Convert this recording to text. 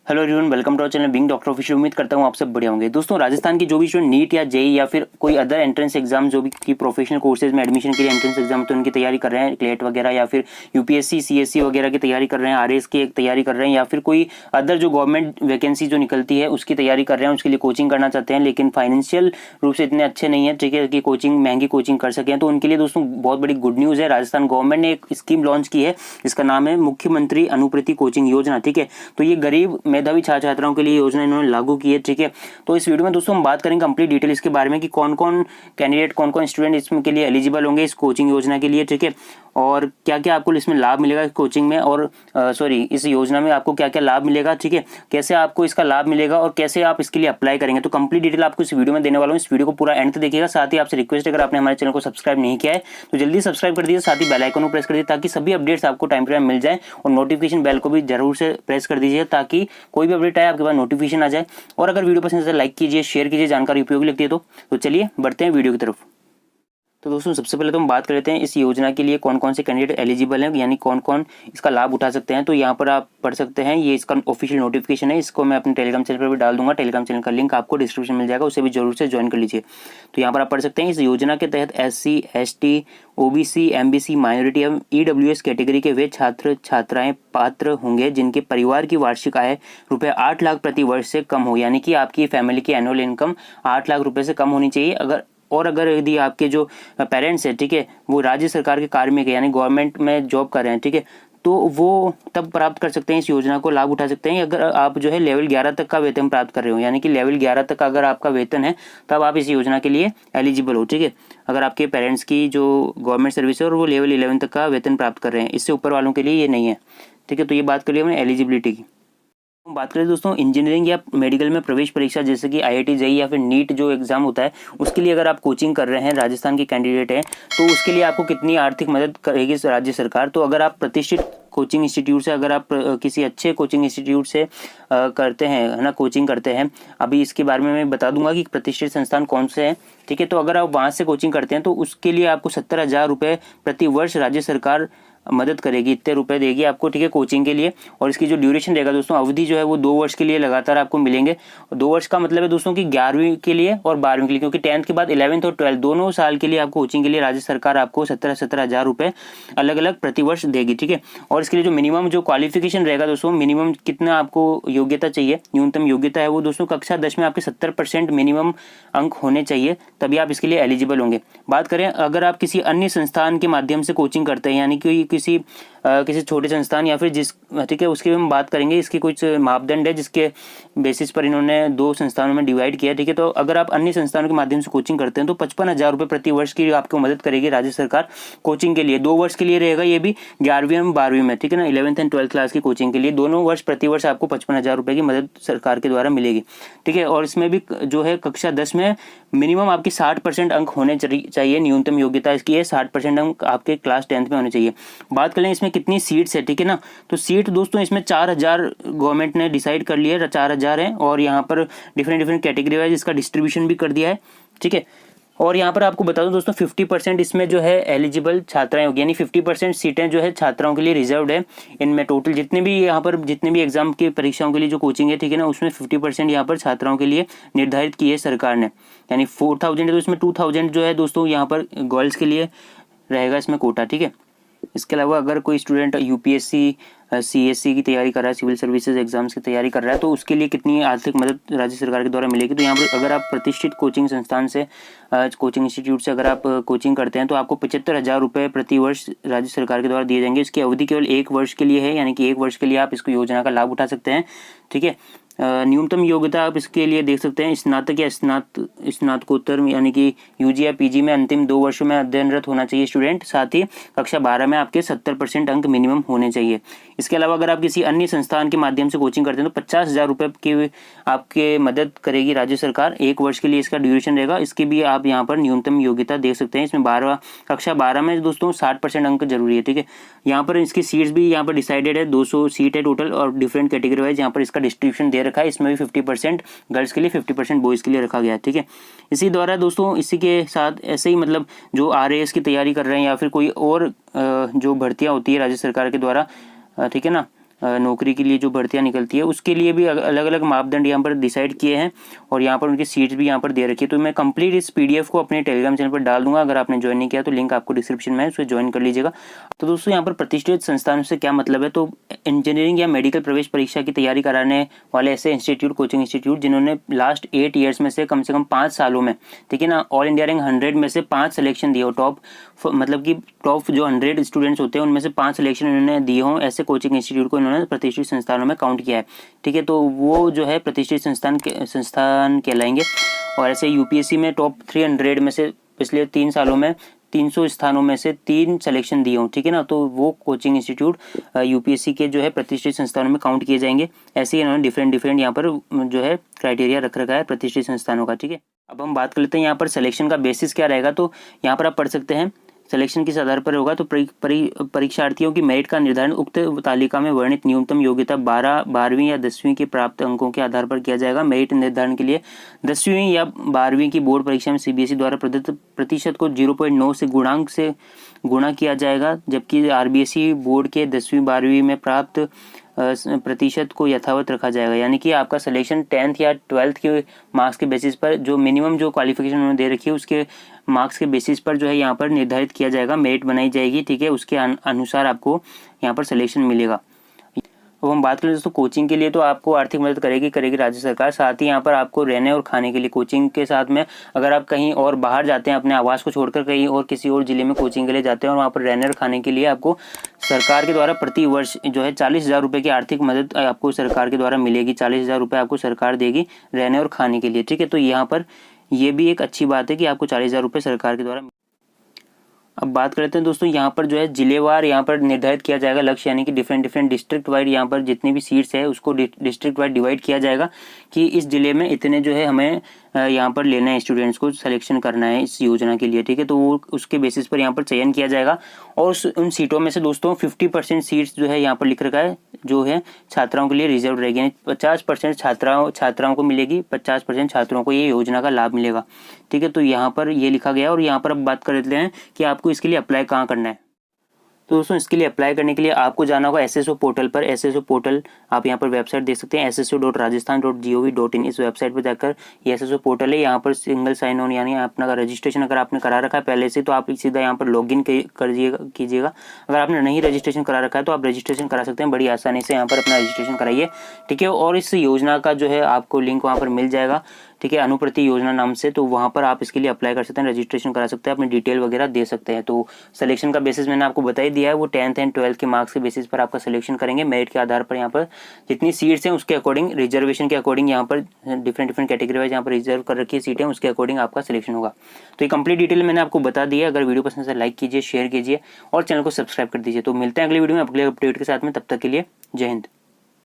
Hello everyone, welcome to our channel being doctor official. उम्मीद करता हूँ आप सब बढ़िया होंगे। दोस्तों, राजस्थान की जो भी स्टूडेंट नीट या जेई या फिर कोई अदर एंट्रेंस एग्जाम जो भी की प्रोफेशनल कोर्सेज में एडमिशन के लिए एंट्रेंस एग्जाम तो उनकी तैयारी कर रहे हैं, क्लेट वगैरह या फिर यूपीएससी सीएससी वगैरह की तैयारी कर रहे हैं, आरएएस की तैयारी कर रहे हैं या फिर कोई अदर जो गवर्नमेंट वैकेंसी जो निकलती है उसकी तैयारी कर रहे हैं, उसके लिए कोचिंग करना चाहते हैं लेकिन फाइनेंशियल रूप से इतने अच्छे नहीं है, ठीक है, कि कोचिंग महंगी कोचिंग कर सकें। तो उनके लिए दोस्तों बहुत बड़ी गुड न्यूज़ है। राजस्थान गवर्नमेंट ने एक स्कीम लॉन्च की है, इसका नाम है मुख्यमंत्री अनुप्रति कोचिंग योजना, ठीक है। तो ये गरीब मेधावी छात्र छात्राओं के लिए योजना इन्होंने लागू की है, ठीक है। तो इस वीडियो में दोस्तों हम बात करेंगे कंप्लीट डिटेल इसके बारे में कि कौन कौन कैंडिडेट, कौन कौन स्टूडेंट इसमें के लिए एलिजिबल होंगे इस कोचिंग योजना के लिए, ठीक है, और क्या क्या आपको इसमें लाभ मिलेगा इस कोचिंग में, और इस योजना में आपको क्या क्या लाभ मिलेगा, ठीक है, कैसे आपको इसका लाभ मिलेगा और कैसे आप इसके लिए अप्लाई करेंगे। तो कंप्लीट डिटेल आपको इस वीडियो में देने वाला हूँ। इस वीडियो को पूरा एंड तक देखिएगा। साथ ही आपसे रिक्वेस्ट, अगर आपने हमारे चैनल को सब्सक्राइब नहीं किया है तो जल्दी सब्सक्राइब कर दीजिए, साथ ही बेल आइकन को प्रेस कर दीजिए ताकि सभी अपडेट्स आपको टाइम टू टाइम मिल जाए, और नोटिफिकेशन बेल को भी जरूर से प्रेस कर दीजिए ताकि कोई भी अपडेट आए आपके पास नोटिफिकेशन आ जाए। और अगर वीडियो पसंद है तो लाइक कीजिए, शेयर कीजिए, जानकारी उपयोगी लगती है तो चलिए बढ़ते हैं वीडियो की तरफ। तो दोस्तों सबसे पहले तो हम बात कर लेते हैं इस योजना के लिए कौन कौन से कैंडिडेट एलिजिबल हैं, यानी कौन कौन इसका लाभ उठा सकते हैं। तो यहाँ पर आप पढ़ सकते हैं, ये इसका ऑफिशियल नोटिफिकेशन है, इसको मैं अपने टेलीग्राम चैनल पर भी डाल दूंगा। टेलीग्राम चैनल का लिंक आपको डिस्क्रिप्शन मिल जाएगा, उसे भी जरूर से ज्वाइन कर लीजिए। तो यहाँ पर आप पढ़ सकते हैं, इस योजना के तहत SC ST OBC MBC minority एवं EWS कैटेगरी के वे छात्र छात्राएं पात्र होंगे जिनके परिवार की वार्षिक आय ₹8 लाख प्रति वर्ष से कम हो, यानी कि आपकी फैमिली की एनुअल इनकम 8 लाख रुपए से कम होनी चाहिए। अगर यदि आपके जो पेरेंट्स है, ठीक है, वो राज्य सरकार के कार्मिक है, यानी गवर्नमेंट में जॉब कर रहे हैं, ठीक है, तो वो तब प्राप्त कर सकते हैं, इस योजना को लाभ उठा सकते हैं अगर आप जो है लेवल 11 तक का वेतन प्राप्त कर रहे हो, यानी कि लेवल 11 तक का अगर आपका वेतन है तब आप इस योजना के लिए एलिजिबल हो, ठीक है। अगर आपके पेरेंट्स की जो गवर्नमेंट सर्विस है और वो लेवल 11 तक का वेतन प्राप्त कर रहे हैं, इससे ऊपर वालों के लिए ये नहीं है, ठीक है। तो ये बात कर लिया हमने एलिजिबिलिटी की। बात करें दोस्तों इंजीनियरिंग या मेडिकल में प्रवेश परीक्षा जैसे कि IIT जेईई या फिर नीट जो एग्जाम होता है उसके लिए अगर आप कोचिंग कर रहे हैं, राजस्थान के कैंडिडेट हैं, तो उसके लिए आपको कितनी आर्थिक मदद करेगी राज्य सरकार। तो अगर आप प्रतिष्ठित कोचिंग इंस्टीट्यूट से, अगर आप किसी अच्छे कोचिंग इंस्टीट्यूट से करते हैं, है ना, कोचिंग करते हैं, अभी इसके बारे में मैं बता दूंगा कि प्रतिष्ठित संस्थान कौन से हैं, ठीक है। तो अगर आप वहाँ से कोचिंग करते हैं तो उसके लिए आपको 70,000 रुपये प्रति वर्ष राज्य सरकार मदद करेगी, इतने रुपए देगी आपको, ठीक है, कोचिंग के लिए। और इसकी जो ड्यूरेशन रहेगा दोस्तों, अवधि जो है वो 2 वर्ष के लिए लगातार आपको मिलेंगे। 2 वर्ष का मतलब है दोस्तों कि 11वीं के लिए और 12वीं के लिए, क्योंकि 10th के बाद 11th और 12th दोनों साल के लिए आपको कोचिंग के लिए राज्य सरकार आपको 17,000 रुपये अलग अलग प्रति वर्ष देगी, ठीक है। और इसके लिए जो मिनिमम जो क्वालिफिकेशन रहेगा दोस्तों, मिनिमम कितना आपको योग्यता चाहिए, न्यूनतम योग्यता है वो दोस्तों कक्षा 10 में आपके 70% मिनिमम अंक होने चाहिए, तभी आप इसके लिए एलिजिबल होंगे। बात करें अगर आप किसी अन्य संस्थान के माध्यम से कोचिंग करते हैं, यानी कि किसी छोटे संस्थान या फिर जिस, ठीक है, उसकी हम बात करेंगे। इसकी कुछ मापदंड है जिसके बेसिस पर इन्होंने 2 संस्थानों में डिवाइड किया, ठीक है। तो अगर आप अन्य संस्थानों के माध्यम से कोचिंग करते हैं तो 55,000 रुपये प्रति वर्ष की आपको मदद करेगी राज्य सरकार कोचिंग के लिए। 2 वर्ष के लिए रहेगा ये भी, 11वीं एवं 12वीं में, ठीक है ना, 11th एंड 12th क्लास की कोचिंग के लिए दोनों वर्ष प्रति वर्ष आपको 55,000 रुपये की मदद सरकार के द्वारा मिलेगी, ठीक है। और इसमें भी जो है कक्षा 10 में मिनिमम आपकी 60% अंक होने चाहिए, न्यूनतम योग्यता इसकी है 60% अंक आपके क्लास 10th में होने चाहिए। बात करें इसमें कितनी सीट्स है, ठीक है ना, तो सीट दोस्तों इसमें 4,000 गवर्नमेंट ने डिसाइड कर लिया है, 4,000 है, और यहाँ पर डिफरेंट कैटेगरी वाइज इसका डिस्ट्रीब्यूशन भी कर दिया है, ठीक है। और यहाँ पर आपको बता दूं दोस्तों 50% इसमें जो है एलिजिबल छात्राएं होगी, यानी 50% सीटें जो है छात्राओं के लिए रिजर्व्ड है। इनमें टोटल जितने भी एग्जाम की परीक्षाओं के लिए जो कोचिंग है, ठीक है ना, उसमें 50% यहाँ पर छात्राओं के लिए निर्धारित की है सरकार ने, यानी 4,000 है तो इसमें 2,000 जो है दोस्तों यहाँ पर गर्ल्स के लिए रहेगा इसमें कोटा, ठीक है। इसके अलावा अगर कोई स्टूडेंट UPSC CSC की तैयारी कर रहा है, सिविल सर्विसेज एग्जाम्स की तैयारी कर रहा है, तो उसके लिए कितनी आर्थिक मदद राज्य सरकार के द्वारा मिलेगी। तो यहाँ पर अगर आप प्रतिष्ठित कोचिंग संस्थान से, कोचिंग इंस्टीट्यूट से अगर आप कोचिंग करते हैं तो आपको 75,000 रुपये प्रति वर्ष राज्य सरकार के द्वारा दिए जाएंगे। इसकी अवधि केवल 1 वर्ष के लिए है, यानी कि 1 वर्ष के लिए आप इसको योजना का लाभ उठा सकते हैं, ठीक है। न्यूनतम योग्यता आप इसके लिए देख सकते हैं स्नातक या स्नातकोत्तर, यानी कि UG या PG में अंतिम 2 वर्षों में अध्ययनरत होना चाहिए स्टूडेंट। साथ ही कक्षा 12 में आपके 70% अंक मिनिमम होने चाहिए। इसके अलावा अगर आप किसी अन्य संस्थान के माध्यम से कोचिंग करते हैं तो 50,000 रुपये की आपके मदद करेगी राज्य सरकार, 1 वर्ष के लिए इसका ड्यूरेशन रहेगा। इसके भी आप यहाँ पर न्यूनतम योग्यता देख सकते हैं। इसमें कक्षा 12 में दोस्तों 60% अंक जरूरी है, ठीक है। यहाँ पर इसकी सीट्स भी यहाँ पर डिसाइडेड है, 200 सीट है टोटल, और डिफरेंट कैटेगरी वाइज यहाँ पर इसका डिस्ट्रीब्यूशन दे रखा है। इसमें भी 50% गर्ल्स के लिए, 50% बॉयज़ के लिए रखा गया है, ठीक है। इसी द्वारा दोस्तों इसी के साथ ऐसे ही मतलब जो RAS की तैयारी कर रहे हैं या फिर कोई और जो भर्तियां होती है राज्य सरकार के द्वारा, ठीक है ना, नौकरी के लिए जो भर्तियां निकलती है उसके लिए भी अलग अलग मापदंड यहाँ पर डिसाइड किए हैं और यहाँ पर उनकी सीट्स भी यहाँ पर दे रखी है। तो मैं कंप्लीट इस पीडीएफ को अपने टेलीग्राम चैनल पर डाल दूंगा, अगर आपने ज्वाइन नहीं किया तो लिंक आपको डिस्क्रिप्शन में है, उसे ज्वाइन कर लीजिएगा। तो दोस्तों यहाँ पर प्रतिष्ठित संस्थानों से क्या मतलब है, तो इंजीनियरिंग या मेडिकल प्रवेश परीक्षा की तैयारी कराने वाले ऐसे इंस्टीट्यूट, कोचिंग इंस्टीट्यूट जिन्होंने लास्ट 8 ईयर्स में से कम 5 सालों में, ठीक है ना, ऑल इंडिया रैंक 100 में से 5 सिलेक्शन दिए हो, टॉप मतलब कि टॉप जो 100 स्टूडेंट्स होते हैं उनमें से 5 सिलेक्शन उन्होंने दिए हों, ऐसे कोचिंग इंस्टीट्यूट को इन्होंने प्रतिष्ठित संस्थानों में काउंट किया है, ठीक है। तो वो जो है प्रतिष्ठित संस्थान कहलाएंगे। और ऐसे यूपीएससी में टॉप 300 में से पिछले 3 सालों में 300 स्थानों में से 3 सिलेक्शन दिए हों, ठीक है ना, तो वो कोचिंग इंस्टीट्यूट यूपीएससी के जो है प्रतिष्ठित संस्थानों में काउंट किए जाएंगे। ऐसे ही इन्होंने डिफरेंट यहाँ पर जो है क्राइटेरिया रख रखा है प्रतिष्ठित संस्थानों का, ठीक है। अब हम बात कर लेते हैं यहाँ पर सिलेक्शन का बेसिस क्या रहेगा। तो यहाँ पर आप पढ़ सकते हैं सिलेक्शन किस आधार पर होगा, तो परीक्षार्थियों की मेरिट का निर्धारण उक्त तालिका में वर्णित न्यूनतम योग्यता 12वीं या 10वीं के प्राप्त अंकों के आधार पर किया जाएगा। मेरिट निर्धारण के लिए 10वीं या 12वीं की बोर्ड परीक्षा में सीबीएसई द्वारा प्रदत्त प्रतिशत को 0.9 से गुणांक से गुणा किया जाएगा, जबकि आरबीएसई बोर्ड के 10वीं 12वीं में प्राप्त प्रतिशत को यथावत रखा जाएगा। यानी कि आपका सिलेक्शन 10th या 12th के मार्क्स के बेसिस पर, जो मिनिमम जो क्वालिफिकेशन उन्होंने दे रखी है उसके मार्क्स के बेसिस पर जो है यहाँ पर निर्धारित किया जाएगा, मेरिट बनाई जाएगी, ठीक है, उसके अनुसार आपको यहाँ पर सिलेक्शन मिलेगा। अब हम बात करें दोस्तों कोचिंग के लिए, तो आपको आर्थिक मदद करेगी राज्य सरकार। साथ ही यहाँ पर आपको रहने और खाने के लिए कोचिंग के साथ में, अगर आप कहीं और बाहर जाते हैं अपने आवास को छोड़कर कहीं और किसी और जिले में कोचिंग के लिए जाते हैं और वहाँ पर रहने और खाने के लिए आपको सरकार के द्वारा प्रति वर्ष जो है 40,000 रुपये की आर्थिक मदद आपको सरकार के द्वारा मिलेगी। 40,000 रुपये आपको सरकार देगी रहने और खाने के लिए, ठीक है। तो यहाँ पर ये भी एक अच्छी बात है कि आपको 40,000 रुपये सरकार के द्वारा। अब बात करते हैं दोस्तों यहाँ पर जो है जिलेवार यहाँ पर निर्धारित किया जाएगा लक्ष्य, यानी कि डिफरेंट डिस्ट्रिक्ट वाइड यहाँ पर जितनी भी सीट्स है उसको डिस्ट्रिक्ट वाइड डिवाइड किया जाएगा कि इस जिले में इतने जो है हमें यहाँ पर लेना है, स्टूडेंट्स को सिलेक्शन करना है इस योजना के लिए, ठीक है। तो वो उसके बेसिस पर यहाँ पर चयन किया जाएगा और उन सीटों में से दोस्तों 50% सीट्स जो है यहाँ पर लिख रखा है जो है छात्राओं के लिए रिजर्व रहेगी, यानी 50% छात्राओं को मिलेगी, 50% छात्रों को ये योजना का लाभ मिलेगा, ठीक है। तो यहाँ पर ये लिखा गया। और यहाँ पर अब बात कर लेते हैं कि आपको इसके लिए अप्लाई कहाँ करना है। तो दोस्तों इसके लिए अप्लाई करने के लिए आपको जाना होगा एसएसओ पोर्टल पर। एसएसओ पोर्टल आप यहाँ पर वेबसाइट देख सकते हैं sso.rajasthan.gov.in। इस वेबसाइट पर जाकर ये एसएसओ पोर्टल है, यहाँ पर सिंगल साइन ऑन यानी अपना रजिस्ट्रेशन अगर आपने करा रखा है पहले से तो आप सीधा यहाँ पर लॉगिन कीजिएगा। अगर आपने नहीं रजिस्ट्रेशन करा रखा है तो आप रजिस्ट्रेशन करा सकते हैं बड़ी आसानी से, यहाँ पर अपना रजिस्ट्रेशन कराइए, ठीक है। और इस योजना का जो है आपको लिंक वहाँ पर मिल जाएगा, ठीक है, अनुप्रति योजना नाम से। तो वहाँ पर आप इसके लिए अप्लाई कर सकते हैं, रजिस्ट्रेशन करा सकते हैं, अपनी डिटेल वगैरह दे सकते हैं। तो सिलेक्शन का बेसिस मैंने आपको बता ही दिया है, वो 10th एंड 12th के मार्क्स के बेसिस पर आपका सिलेक्शन करेंगे। मेरिट के आधार पर यहाँ पर जितनी सीट्स हैं उसके अकॉर्डिंग, रिजर्वेशन के अकॉर्डिंग यहाँ पर डिफरेंट कैटेगरी वाइज यहाँ पर रिजर्व कर रखी है सीटें, उसके अकॉर्डिंग आपका सिलेक्शन होगा। तो ये कंप्लीट डिटेल मैंने आपको बता दी है। अगर वीडियो पसंद है लाइक कीजिए, शेयर कीजिए और चैनल को सब्सक्राइब कर दीजिए। तो मिलते हैं अगले वीडियो में अगले अपडेट के साथ में, तब तक के लिए जय हिंद।